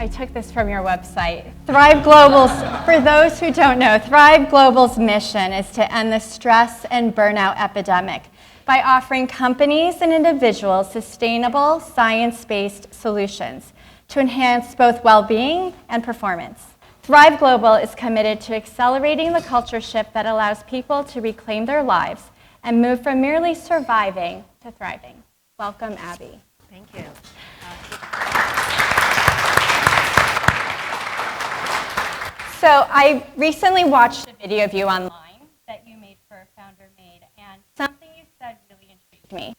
I took this from your website. Thrive Global's, for those who don't know, Thrive Global's mission is to end the stress and burnout epidemic by offering companies and individuals sustainable, science-based solutions to enhance both well-being and performance. Thrive Global is committed to accelerating the culture shift that allows people to reclaim their lives and move from merely surviving to thriving. Welcome, Abby. Thank you. So I recently watched a video of you online that you made for Founder Made, and something you said really intrigued me.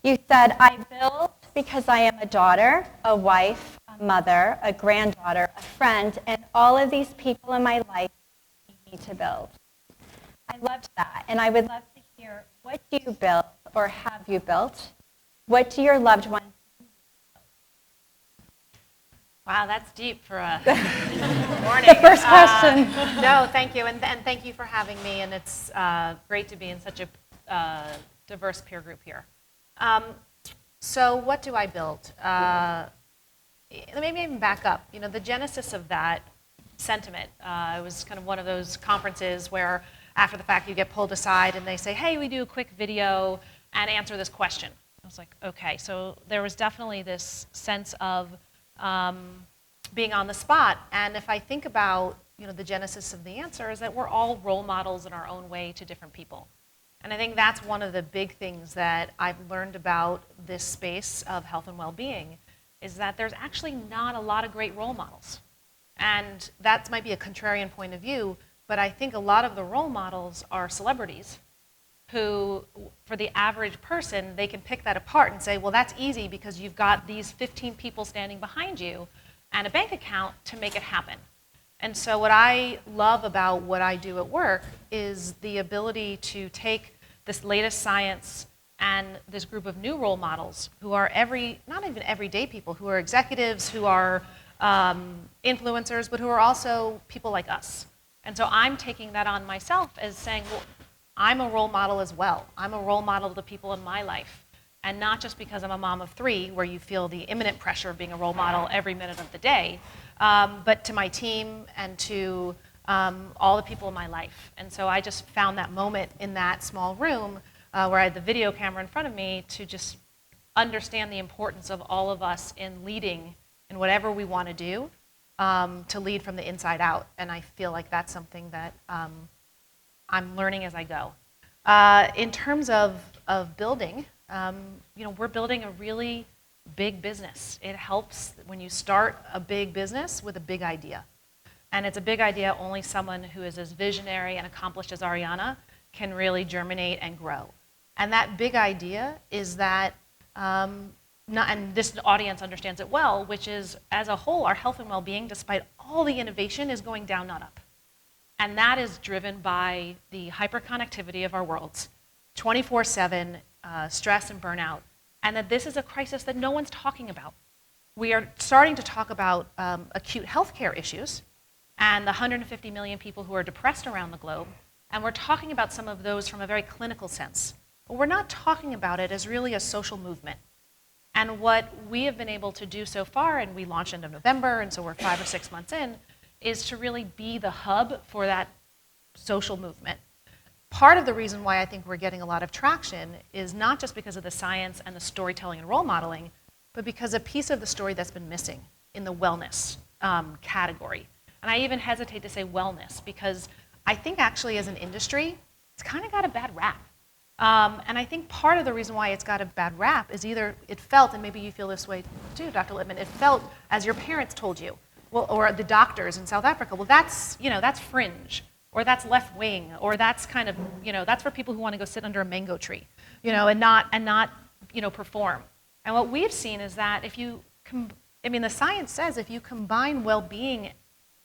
You said, I build because I am a daughter, a wife, a mother, a granddaughter, a friend, and all of these people in my life need me to build. I loved that, and I would love to hear, what do you build or have you built? What do your loved ones? Wow, that's deep for a morning. The first question. No, thank you, and thank you for having me, and it's great to be in such a diverse peer group here. So what do I build? Maybe even back up. You know, the genesis of that sentiment, it was kind of one of those conferences where after the fact you get pulled aside and they say, hey, we do a quick video and answer this question. I was like, okay, so there was definitely this sense of being on the spot. And if I think about, you know, the genesis of the answer is that we're all role models in our own way to different people. And I think that's one of the big things that I've learned about this space of health and well-being is that there's actually not a lot of great role models. And that might be a contrarian point of view, but I think a lot of the role models are celebrities who, for the average person, they can pick that apart and say, well, that's easy because you've got these 15 people standing behind you and a bank account to make it happen. And so what I love about what I do at work is the ability to take this latest science and this group of new role models who are not even everyday people, who are executives, who are influencers, but who are also people like us. And so I'm taking that on myself as saying, well, I'm a role model as well. I'm a role model to the people in my life. And not just because I'm a mom of 3, where you feel the imminent pressure of being a role model every minute of the day, but to my team and to all the people in my life. And so I just found that moment in that small room where I had the video camera in front of me to just understand the importance of all of us in leading in whatever we want to do, to lead from the inside out. And I feel like that's something that I'm learning as I go. In terms of building, you know, we're building a really big business. It helps when you start a big business with a big idea. And it's a big idea only someone who is as visionary and accomplished as Arianna can really germinate and grow. And that big idea is that, and this audience understands it well, which is, as a whole, our health and well-being, despite all the innovation, is going down, not up. And that is driven by the hyperconnectivity of our worlds, 24/7 stress and burnout, and that this is a crisis that no one's talking about. We are starting to talk about acute healthcare issues and the 150 million people who are depressed around the globe, and we're talking about some of those from a very clinical sense. But we're not talking about it as really a social movement. And what we have been able to do so far, and we launched end of November, and so we're 5 or 6 months in, is to really be the hub for that social movement. Part of the reason why I think we're getting a lot of traction is not just because of the science and the storytelling and role modeling, but because a piece of the story that's been missing in the wellness category. And I even hesitate to say wellness because I think actually as an industry, it's kind of got a bad rap. And I think part of the reason why it's got a bad rap is either it felt, and maybe you feel this way too, Dr. Lippman, it felt as your parents told you, well, or the doctors in South Africa, well, that's fringe, or that's left wing, or that's kind of, that's for people who want to go sit under a mango tree, and not perform. And what we've seen is that if you, the science says if you combine well-being,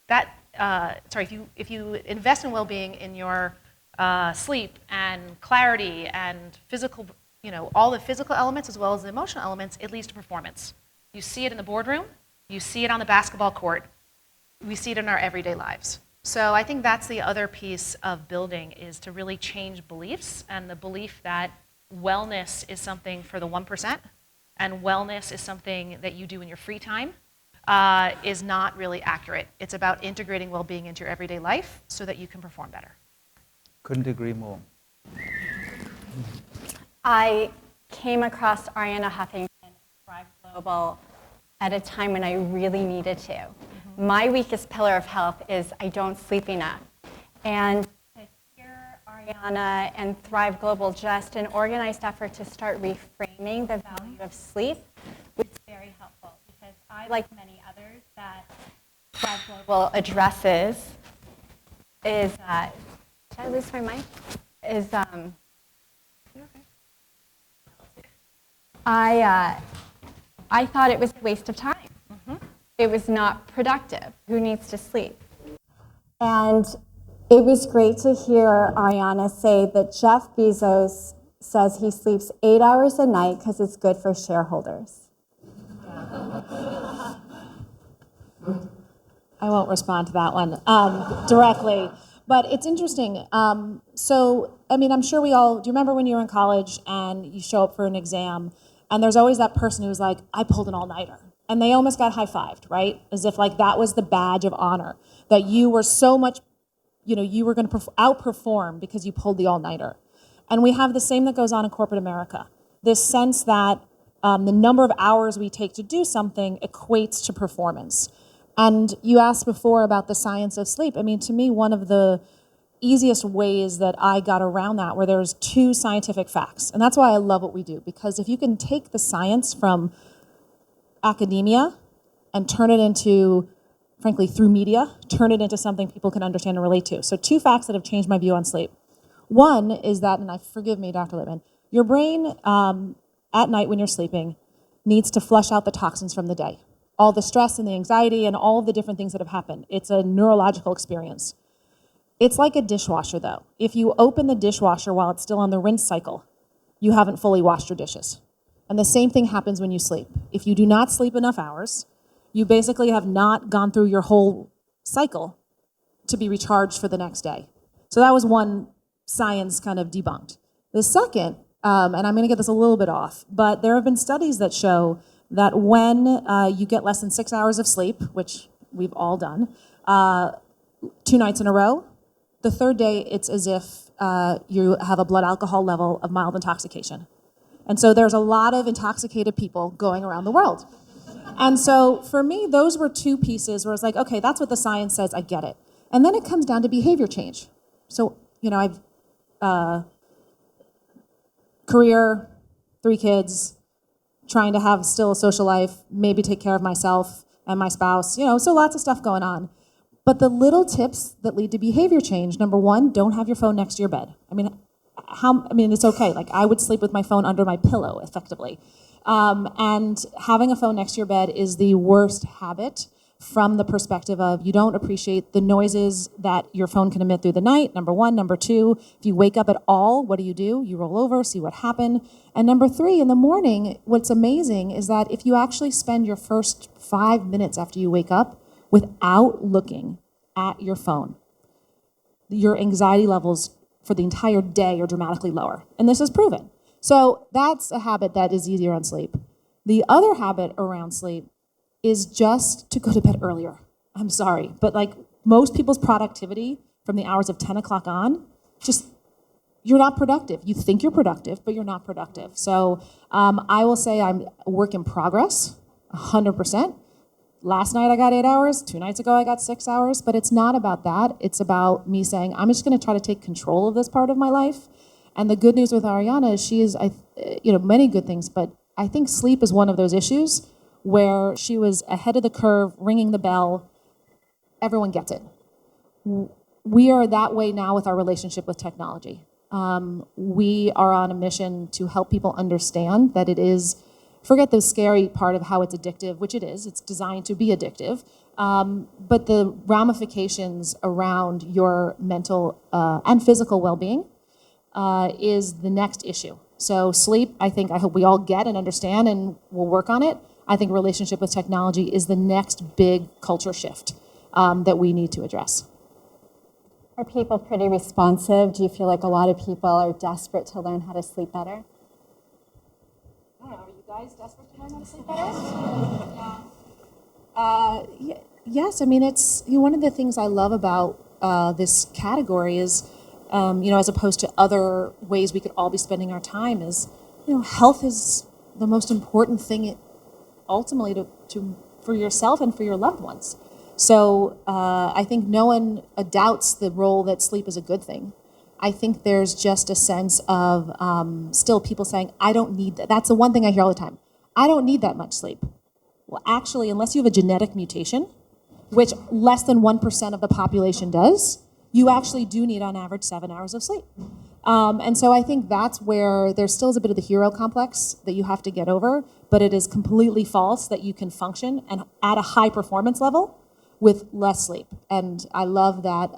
if you invest in well-being in your sleep and clarity and physical, all the physical elements as well as the emotional elements, it leads to performance. You see it in the boardroom. You see it on the basketball court. We see it in our everyday lives. So I think that's the other piece of building, is to really change beliefs, and the belief that wellness is something for the 1%, and wellness is something that you do in your free time, is not really accurate. It's about integrating well-being into your everyday life so that you can perform better. Couldn't agree more. I came across Arianna Huffington at Thrive Global at a time when I really needed to. Mm-hmm. My weakest pillar of health is I don't sleep enough. And to hear Arianna and Thrive Global just an organized effort to start reframing the value of sleep was very helpful, because I, like many others that Thrive Global addresses, is, did I lose my mic? Is, I thought it was a waste of time. Mm-hmm. It was not productive. Who needs to sleep? And it was great to hear Arianna say that Jeff Bezos says he sleeps 8 hours a night because it's good for shareholders. I won't respond to that one directly, but it's interesting. So, I mean, I'm sure we all, do you remember when you were in college and you show up for an exam and there's always that person who's like, I pulled an all-nighter, and they almost got high-fived, right? As if like that was the badge of honor, that you were so much, you were going to outperform because you pulled the all-nighter. And we have the same that goes on in corporate America. This sense that the number of hours we take to do something equates to performance. And you asked before about the science of sleep. I mean, to me, one of the easiest ways that I got around that where there's two scientific facts. And that's why I love what we do, because if you can take the science from academia and turn it into, frankly, through media, turn it into something people can understand and relate to. So 2 facts that have changed my view on sleep. One is that, and forgive me, Dr. Lippman, your brain at night when you're sleeping needs to flush out the toxins from the day. All the stress and the anxiety and all of the different things that have happened. It's a neurological experience. It's like a dishwasher, though. If you open the dishwasher while it's still on the rinse cycle, you haven't fully washed your dishes. And the same thing happens when you sleep. If you do not sleep enough hours, you basically have not gone through your whole cycle to be recharged for the next day. So that was one science kind of debunked. The second, and I'm going to get this a little bit off, but there have been studies that show that when you get less than 6 hours of sleep, which we've all done, 2 nights in a row, the third day it's as if you have a blood alcohol level of mild intoxication. And so there's a lot of intoxicated people going around the world. And so for me, those were 2 pieces where it's like, okay, that's what the science says, I get it. And then it comes down to behavior change. So, I've career, 3 kids, trying to have still a social life, maybe take care of myself and my spouse, so lots of stuff going on. But the little tips that lead to behavior change, number 1, don't have your phone next to your bed. I mean, it's okay. Like, I would sleep with my phone under my pillow, effectively. And having a phone next to your bed is the worst habit from the perspective of you don't appreciate the noises that your phone can emit through the night, number 1. Number 2, if you wake up at all, what do? You roll over, see what happened. And number 3, in the morning, what's amazing is that if you actually spend your first 5 minutes after you wake up without looking at your phone, your anxiety levels for the entire day are dramatically lower. And this is proven. So that's a habit that is easier on sleep. The other habit around sleep is just to go to bed earlier. I'm sorry, but like most people's productivity from the hours of 10 o'clock on, you're not productive. You think you're productive, but you're not productive. So I will say I'm a work in progress, 100%. Last night I got 8 hours, 2 nights ago I got 6 hours, but it's not about that. It's about me saying, I'm just gonna try to take control of this part of my life. And the good news with Arianna is she is, many good things, but I think sleep is one of those issues where she was ahead of the curve, ringing the bell. Everyone gets it. We are that way now with our relationship with technology. We are on a mission to help people understand that it is, forget the scary part of how it's addictive, which it is. It's designed to be addictive. But the ramifications around your mental and physical well-being is the next issue. So sleep, I hope we all get and understand and we'll work on it. I think relationship with technology is the next big culture shift that we need to address. Are people pretty responsive? Do you feel like a lot of people are desperate to learn how to sleep better? Are you guys desperate to learn how to sleep better? Yes, I mean, it's one of the things I love about this category is, as opposed to other ways we could all be spending our time is, health is the most important thing ultimately for yourself and for your loved ones. So I think no one doubts the role that sleep is a good thing. I think there's just a sense of still people saying, I don't need that. That's the one thing I hear all the time. I don't need that much sleep. Well, actually, unless you have a genetic mutation, which less than 1% of the population does, you actually do need on average 7 hours of sleep. And so I think that's where there still is a bit of the hero complex that you have to get over, but it is completely false that you can function and at a high performance level with less sleep. And I love that,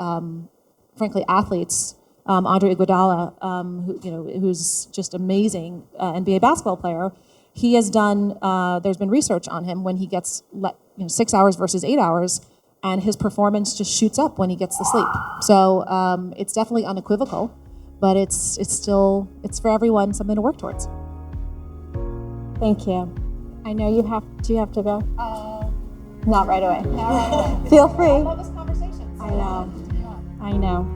frankly, athletes, Andre Iguodala, who's just amazing NBA basketball player, he has done, there's been research on him when he gets 6 hours versus 8 hours, and his performance just shoots up when he gets the sleep. So it's definitely unequivocal, but it's for everyone something to work towards. Thank you. I know do you have to go? Not right away. Feel free. I love this conversation. I know.